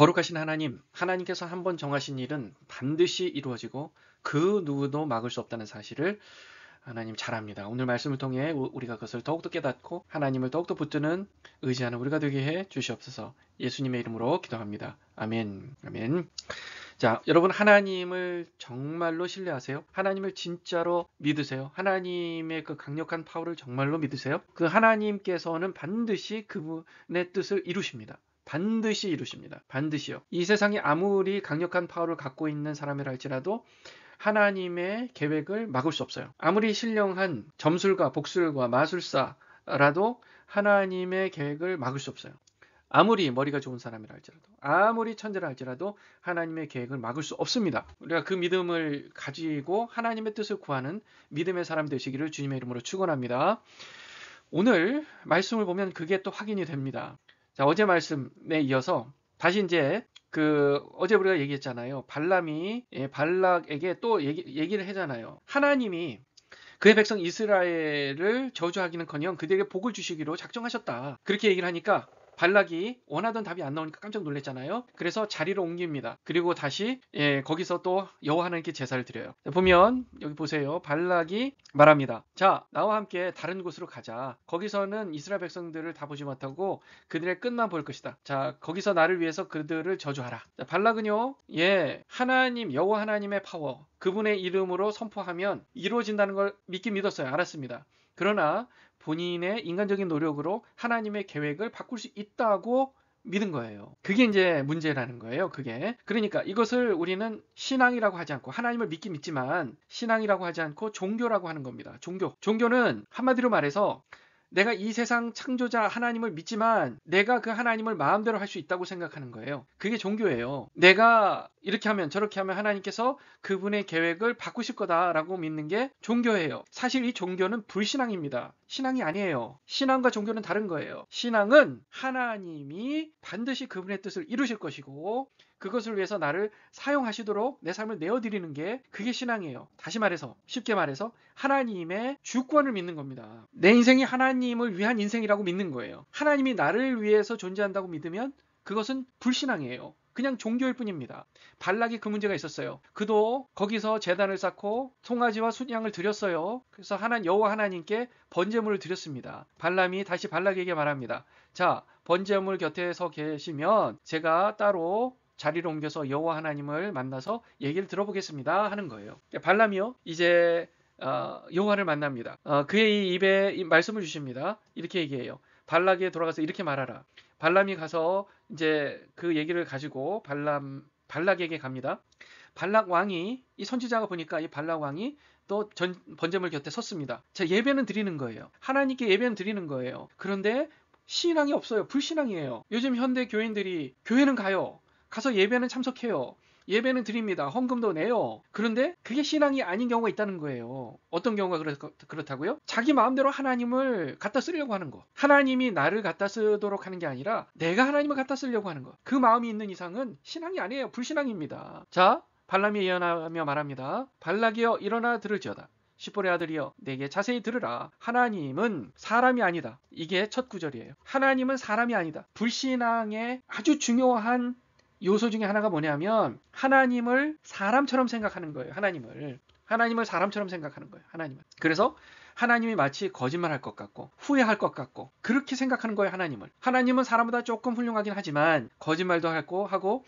거룩하신 하나님, 하나님께서 한번 정하신 일은 반드시 이루어지고 그 누구도 막을 수 없다는 사실을 하나님 잘 압니다. 오늘 말씀을 통해 우리가 그것을 더욱더 깨닫고 하나님을 더욱더 붙드는 의지하는 우리가 되게 해 주시옵소서. 예수님의 이름으로 기도합니다. 아멘. 아멘. 자, 여러분 하나님을 정말로 신뢰하세요? 하나님을 진짜로 믿으세요? 하나님의 그 강력한 파워를 정말로 믿으세요? 그 하나님께서는 반드시 그분의 뜻을 이루십니다. 반드시 이루십니다. 반드시요. 이 세상이 아무리 강력한 파워를 갖고 있는 사람이라 할지라도 하나님의 계획을 막을 수 없어요. 아무리 신령한 점술가, 복술가, 마술사라도 하나님의 계획을 막을 수 없어요. 아무리 머리가 좋은 사람이라 할지라도, 아무리 천재라 할지라도 하나님의 계획을 막을 수 없습니다. 우리가 그 믿음을 가지고 하나님의 뜻을 구하는 믿음의 사람 되시기를 주님의 이름으로 축원합니다. 오늘 말씀을 보면 그게 또 확인이 됩니다. 자, 어제 말씀에 이어서 다시 이제 어제 우리가 얘기했잖아요. 발람이 발락에게 또 얘기를 하잖아요. 하나님이 그의 백성 이스라엘을 저주하기는커녕 그들에게 복을 주시기로 작정하셨다. 그렇게 얘기를 하니까 발락이 원하던 답이 안 나오니까 깜짝 놀랐잖아요. 그래서 자리를 옮깁니다. 그리고 다시 거기서 또 여호와 하나님께 제사를 드려요. 보면 여기 보세요. 발락이 말합니다. 자, 나와 함께 다른 곳으로 가자. 거기서는 이스라엘 백성들을 다 보지 못하고 그들의 끝만 볼 것이다. 자, 거기서 나를 위해서 그들을 저주하라. 자, 발락은요. 하나님 여호와 하나님의 파워, 그분의 이름으로 선포하면 이루어진다는 걸 믿었어요. 알았습니다. 그러나 본인의 인간적인 노력으로 하나님의 계획을 바꿀 수 있다고 믿은 거예요. 그게 이제 문제라는 거예요. 그게. 그러니까 이것을 우리는 신앙이라고 하지 않고, 하나님을 믿긴 믿지만 신앙이라고 하지 않고 종교라고 하는 겁니다. 종교는 한마디로 말해서 내가 이 세상 창조자 하나님을 믿지만 내가 그 하나님을 마음대로 할 수 있다고 생각하는 거예요. 그게 종교예요. 내가 이렇게 하면 저렇게 하면 하나님께서 그분의 계획을 바꾸실 거다라고 믿는 게 종교예요. 사실 이 종교는 불신앙입니다. 신앙이 아니에요. 신앙과 종교는 다른 거예요. 신앙은 하나님이 반드시 그분의 뜻을 이루실 것이고 그것을 위해서 나를 사용하시도록 내 삶을 내어드리는 게 그게 신앙이에요. 다시 말해서, 쉽게 말해서 하나님의 주권을 믿는 겁니다. 내 인생이 하나님을 위한 인생이라고 믿는 거예요. 하나님이 나를 위해서 존재한다고 믿으면 그것은 불신앙이에요. 그냥 종교일 뿐입니다. 발락이 그 문제가 있었어요. 그도 거기서 제단을 쌓고 송아지와 순양을 드렸어요. 그래서 여호와 하나님께 번제물을 드렸습니다. 발람이 다시 발락에게 말합니다. 자, 번제물 곁에 서 계시면 제가 따로 자리를 옮겨서 여호와 하나님을 만나서 얘기를 들어보겠습니다 하는 거예요. 발람이요 이제 여호와를 만납니다. 그의 입에 말씀을 주십니다. 이렇게 얘기해요. 발락에 돌아가서 이렇게 말하라. 발람이 가서 이제 그 얘기를 가지고 발락에게 갑니다. 발락 왕이, 이 선지자가 보니까 이 발락 왕이 또 번제물 곁에 섰습니다. 자, 예배는 드리는 거예요. 하나님께 예배는 드리는 거예요. 그런데 신앙이 없어요. 불신앙이에요. 요즘 현대 교인들이 교회는 가서 예배는 참석해요. 예배는 드립니다. 헌금도 내요. 그런데 그게 신앙이 아닌 경우가 있다는 거예요. 어떤 경우가 그렇다고요? 자기 마음대로 하나님을 갖다 쓰려고 하는 거. 하나님이 나를 갖다 쓰도록 하는 게 아니라 내가 하나님을 갖다 쓰려고 하는 거. 그 마음이 있는 이상은 신앙이 아니에요. 불신앙입니다. 자, 발람이 예언하며 말합니다. 발락이여 일어나 들을지어다. 시볼의 아들이여 내게 자세히 들으라. 하나님은 사람이 아니다. 이게 첫 구절이에요. 하나님은 사람이 아니다. 불신앙의 아주 중요한 요소 중에 하나가 뭐냐면 하나님을 사람처럼 생각하는 거예요. 하나님을 사람처럼 생각하는 거예요. 그래서 하나님이 마치 거짓말할 것 같고 후회할 것 같고 그렇게 생각하는 거예요. 하나님은 사람보다 조금 훌륭하긴 하지만 거짓말도 하고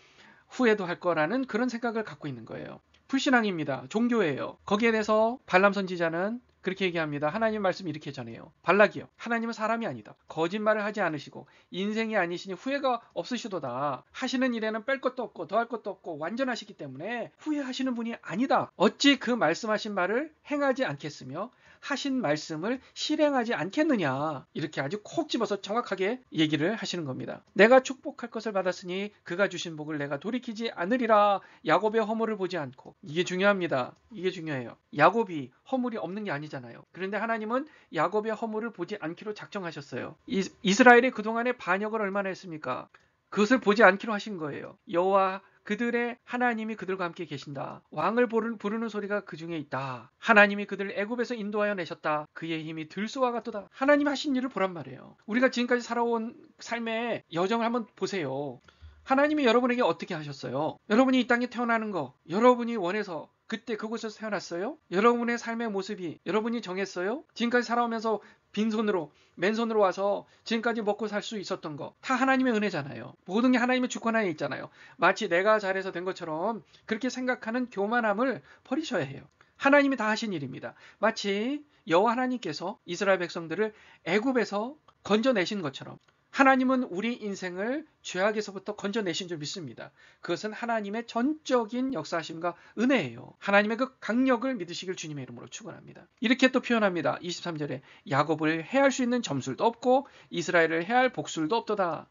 후회도 할 거라는 그런 생각을 갖고 있는 거예요. 불신앙입니다. 종교예요. 거기에 대해서 발람 선지자는 그렇게 얘기합니다. 하나님 말씀 이렇게 전해요. 발락이요. 하나님은 사람이 아니다. 거짓말을 하지 않으시고 인생이 아니시니 후회가 없으시도다. 하시는 일에는 뺄 것도 없고 더할 것도 없고 완전하시기 때문에 후회하시는 분이 아니다. 어찌 그 말씀하신 말을 행하지 않겠으며 하신 말씀을 실행하지 않겠느냐. 이렇게 아주 콕 집어서 정확하게 얘기를 하시는 겁니다. 내가 축복할 것을 받았으니 그가 주신 복을 내가 돌이키지 않으리라. 야곱의 허물을 보지 않고. 이게 중요합니다. 이게 중요해요. 야곱이 허물이 없는 게 아니잖아요. 그런데 하나님은 야곱의 허물을 보지 않기로 작정하셨어요. 이스라엘이 그동안의 반역을 얼마나 했습니까? 그것을 보지 않기로 하신 거예요. 여호와 그들의 하나님이 그들과 함께 계신다. 왕을 부르는 소리가 그 중에 있다. 하나님이 그들을 애굽에서 인도하여 내셨다. 그의 힘이 들소와 같도다. 하나님 하신 일을 보란 말이에요. 우리가 지금까지 살아온 삶의 여정을 한번 보세요. 하나님이 여러분에게 어떻게 하셨어요? 여러분이 이 땅에 태어나는 거 여러분이 원해서 그때 그곳에서 태어났어요? 여러분의 삶의 모습이 여러분이 정했어요? 지금까지 살아오면서 빈손으로 맨손으로 와서 지금까지 먹고 살 수 있었던 거 다 하나님의 은혜잖아요. 모든 게 하나님의 주권하에 있잖아요. 마치 내가 잘해서 된 것처럼 그렇게 생각하는 교만함을 버리셔야 해요. 하나님이 다 하신 일입니다. 마치 여호와 하나님께서 이스라엘 백성들을 애굽에서 건져내신 것처럼 하나님은 우리 인생을 죄악에서부터 건져내신 줄 믿습니다. 그것은 하나님의 전적인 역사하심과 은혜예요. 하나님의 그 강력을 믿으시길 주님의 이름으로 축원합니다. 이렇게 또 표현합니다. 23절에 야곱을 해할 수 있는 점술도 없고 이스라엘을 해할 복술도 없도다.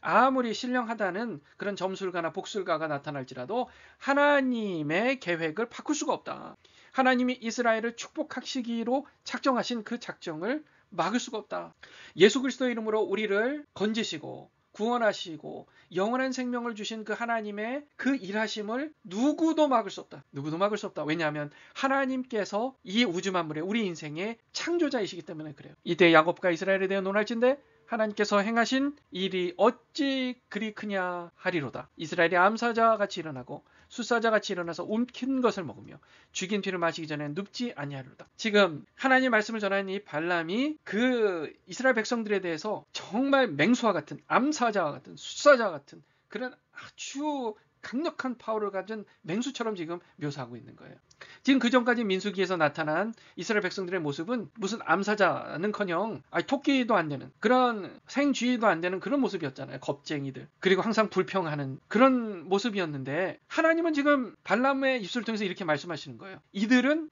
아무리 신령하다는 그런 점술가나 복술가가 나타날지라도 하나님의 계획을 바꿀 수가 없다. 하나님이 이스라엘을 축복하시기로 작정하신 그 작정을 막을 수가 없다. 예수 그리스도의 이름으로 우리를 건지시고 구원하시고 영원한 생명을 주신 그 하나님의 그 일하심을 누구도 막을 수 없다. 누구도 막을 수 없다. 왜냐하면 하나님께서 이 우주 만물의 우리 인생의 창조자이시기 때문에 그래요. 이때 야곱과 이스라엘에 대해 논할진대 하나님께서 행하신 일이 어찌 그리 크냐 하리로다. 이스라엘이 암사자 같이 일어나고 숫사자 같이 일어나서 움킨 것을 먹으며 죽인 피를 마시기 전에 눕지 아니하리로다. 지금 하나님 말씀을 전하는 이 발람이 그 이스라엘 백성들에 대해서 정말 맹수와 같은 암사자와 같은 숫사자와 같은 그런 아주 강력한 파워를 가진 맹수처럼 지금 묘사하고 있는 거예요. 지금 그 전까지 민수기에서 나타난 이스라엘 백성들의 모습은 무슨 암사자는커녕 토끼도 안 되는 그런 생쥐도 안 되는 그런 모습이었잖아요. 겁쟁이들. 그리고 항상 불평하는 그런 모습이었는데 하나님은 지금 발람의 입술을 통해서 이렇게 말씀하시는 거예요. 이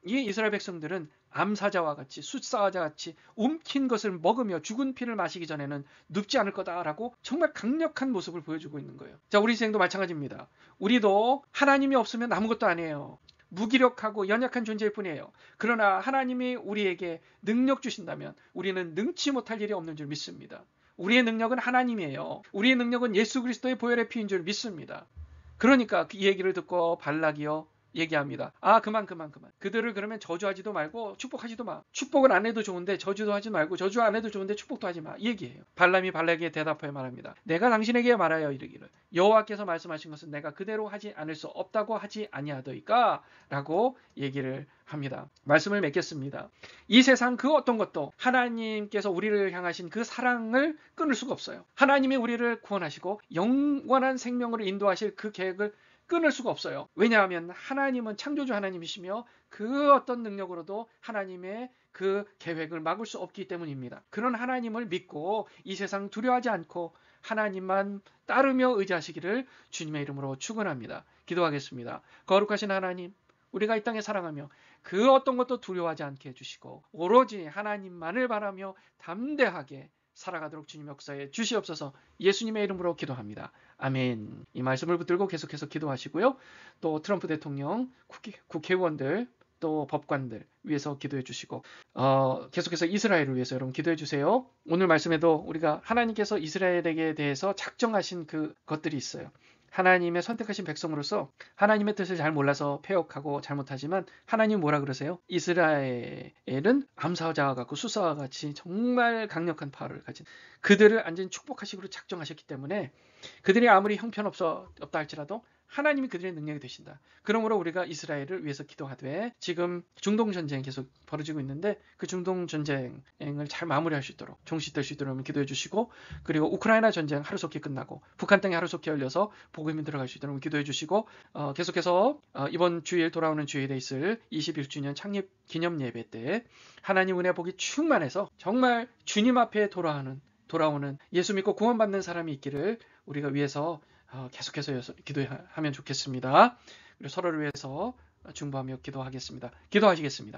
이스라엘 백성들은 암사자와 같이 숫사자 같이 움킨 것을 먹으며 죽은 피를 마시기 전에는 눕지 않을 거다라고 정말 강력한 모습을 보여주고 있는 거예요. 자, 우리 인생도 마찬가지입니다. 우리도 하나님이 없으면 아무것도 아니에요. 무기력하고 연약한 존재일 뿐이에요. 그러나 하나님이 우리에게 능력 주신다면 우리는 능치 못할 일이 없는 줄 믿습니다. 우리의 능력은 하나님이에요. 우리의 능력은 예수 그리스도의 보혈의 피인 줄 믿습니다. 그러니까 이 얘기를 듣고 발락이요 얘기합니다. 그만. 그들을 그러면 저주하지도 말고 축복하지도 마. 축복을 안 해도 좋은데 저주도 하지 말고 저주 안 해도 좋은데 축복도 하지 마. 이 얘기예요. 발람이 발락에게 대답하여 말합니다. 내가 당신에게 말하여 이르기를 여호와께서 말씀하신 것은 내가 그대로 하지 않을 수 없다고 하지 아니하더이까? 라고 얘기를 합니다. 말씀을 맺겠습니다. 이 세상 그 어떤 것도 하나님께서 우리를 향하신 그 사랑을 끊을 수가 없어요. 하나님이 우리를 구원하시고 영원한 생명으로 인도하실 그 계획을 끊을 수가 없어요. 왜냐하면 하나님은 창조주 하나님이시며 그 어떤 능력으로도 하나님의 그 계획을 막을 수 없기 때문입니다. 그런 하나님을 믿고 이 세상 두려워하지 않고 하나님만 따르며 의지하시기를 주님의 이름으로 축원합니다. 기도하겠습니다. 거룩하신 하나님, 우리가 이 땅에 살아가며 그 어떤 것도 두려워하지 않게 해주시고 오로지 하나님만을 바라며 담대하게 살아가도록 주님 역사에 주시옵소서. 예수님의 이름으로 기도합니다. 아멘. 이 말씀을 붙들고 계속해서 기도하시고요. 또 트럼프 대통령, 국회의원들, 또 법관들 위해서 기도해 주시고 계속해서 이스라엘을 위해서 여러분 기도해 주세요. 오늘 말씀에도 우리가 하나님께서 이스라엘에게 대해서 작정하신 그 것들이 있어요. 하나님의 선택하신 백성으로서 하나님의 뜻을 잘 몰라서 패역하고 잘못하지만 하나님 뭐라 그러세요? 이스라엘은 암사자와 같고 수사와 같이 정말 강력한 파워를 가진 그들을 완전히 축복하시기로 작정하셨기 때문에 그들이 아무리 형편없다 할지라도 하나님이 그들의 능력이 되신다. 그러므로 우리가 이스라엘을 위해서 기도하되 지금 중동전쟁이 계속 벌어지고 있는데 그 중동전쟁을 잘 마무리할 수 있도록 종식될 수 있도록 기도해 주시고 그리고 우크라이나 전쟁 하루속히 끝나고 북한 땅이 하루속히 열려서 복음이 들어갈 수 있도록 기도해 주시고 계속해서 이번 주일 돌아오는 주일에 있을 21주년 창립 기념 예배 때 하나님 은혜 복이 충만해서 정말 주님 앞에 돌아오는 예수 믿고 구원받는 사람이 있기를 우리가 위해서 계속해서 기도하면 좋겠습니다. 그리고 서로를 위해서 중보하며 기도하겠습니다. 기도하시겠습니다.